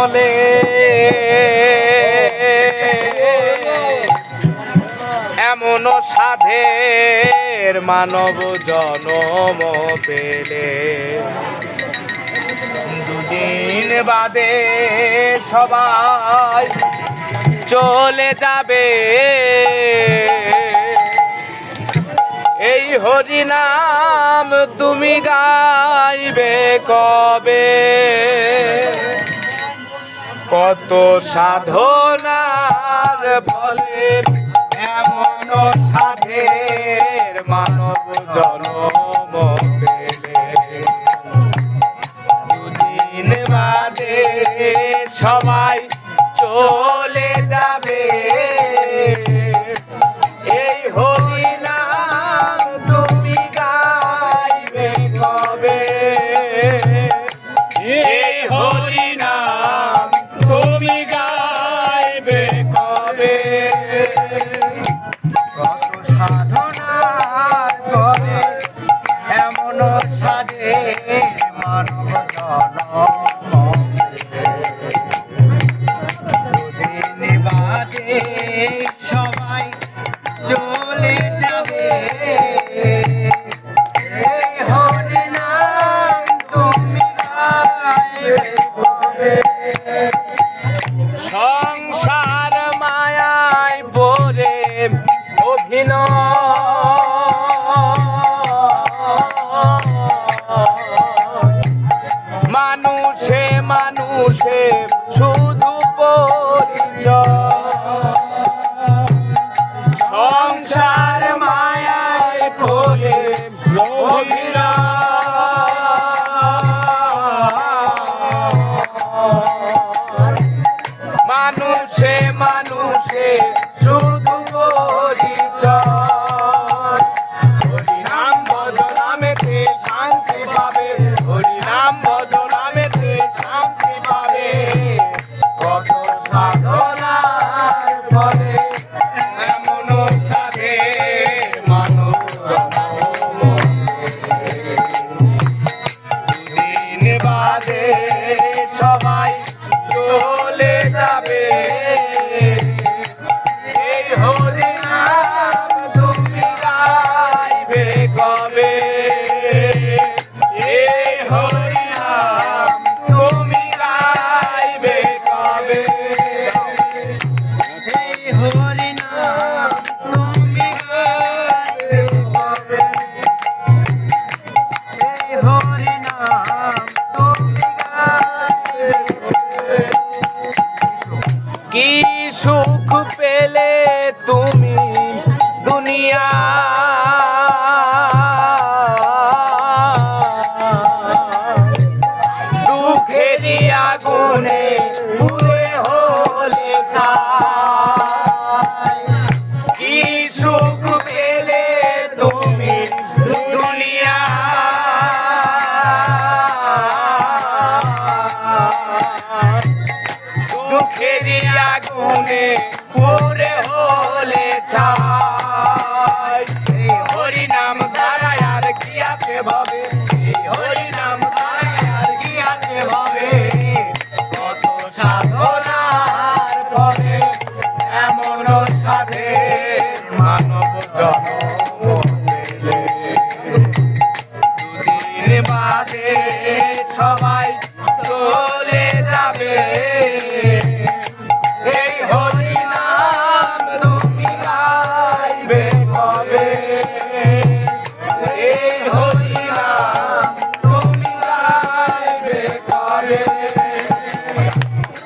ফলে এমন সাধের মানব জনম পেলে দুদিন বাদে সবাই চলে যাবে। এই হরি নাম তুমি গাইবে কবে? কত সাধনার ফলে এমন সাধের মানব জনম পেলে দুদিন বাদে সবাই চলে যাবে। এই হরি নাম তুমি গাইবে কবে? এই হরি নাম তুমি গাইবে কবে? কত সাধনার করে এমন সাধে মানব জনম দুদিন বাদে সবাই চলে যাবে। এই হরি নাম তুমি গাইবে কবে? সংসার মায়ায় পড়ে মানুষে মানুষে শুধু পরিচয়। সংসার মায়ায় পড়ে মানুষে মানুষে শুধু পরিচয়। হরি নাম বদনামেতে শান্তি পাবে, হরি নাম বদনামেতে শান্তি পাবে। কত সাধনার ফলে এমন সাধে মানব জনম পেলে দুদিন বাদে সবাই চলে যাবে। এই হরি নাম তুমি গাইবে কবে? এই হরি নাম তুমি গাইবে কবে? এই হরি নাম তুমি গাইবে কবে? এই হরি নাম তুমি গাইবে কবে? কি সুখ পেলে তুমি দুনিয়া দুঃখেরই আগুনে পুড়ে হলে ছাই। কি সুখ পেলে তুমি দুনিয়া দুঃখেরই আগুনে পুড়ে হলে ছাই। এই হরি নাম ছাড়া আর কি আছে ভাবে? এই হরি নাম ছাড়া আর কি আছে ভাবে? কত সাধনার ফলে এমন সাধে মানব জনম পেলে দুদিন বাদে সবাই চলে যাবে। এই হরি নাম তুমি গাইবে কবে? এই হরি নাম তুমি গাইবে কবে?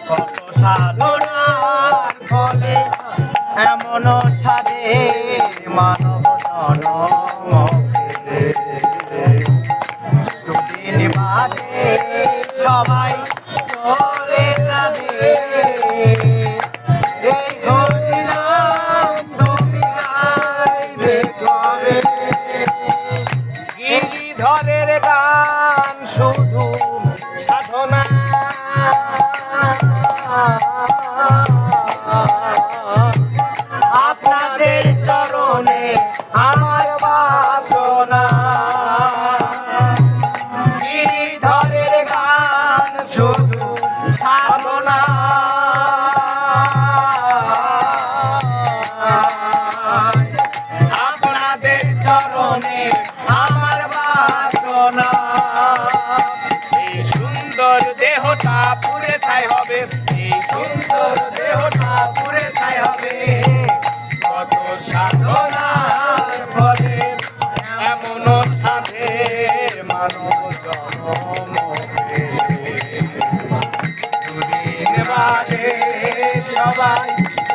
কত সাধনার ফলে এমন সাধে মানব জনম পেলে দুদিন বাদে সবাই চলে যাবে। এই হরি নাম তুমি গাইবে কবে? গিরিধরের গান শুধু সাধনা আপনাদের চরণে আমার বাসনা। গিরিধরের গান শুধু সাধনা সুন্দর দেহটা পুরে ছাই হবে, এই সুন্দর দেহটা পুরে ছাই হবে। কত সাধনার ফলে এমন সাধে মানব জন্ম দুদিন বাদে সবাই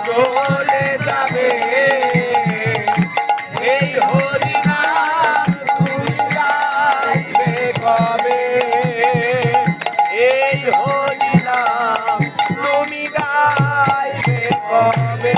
চলে যাবে। এই হরিনাম তুমি গাইবে কবে? এই হরিনাম তুমি গাইবে কবে?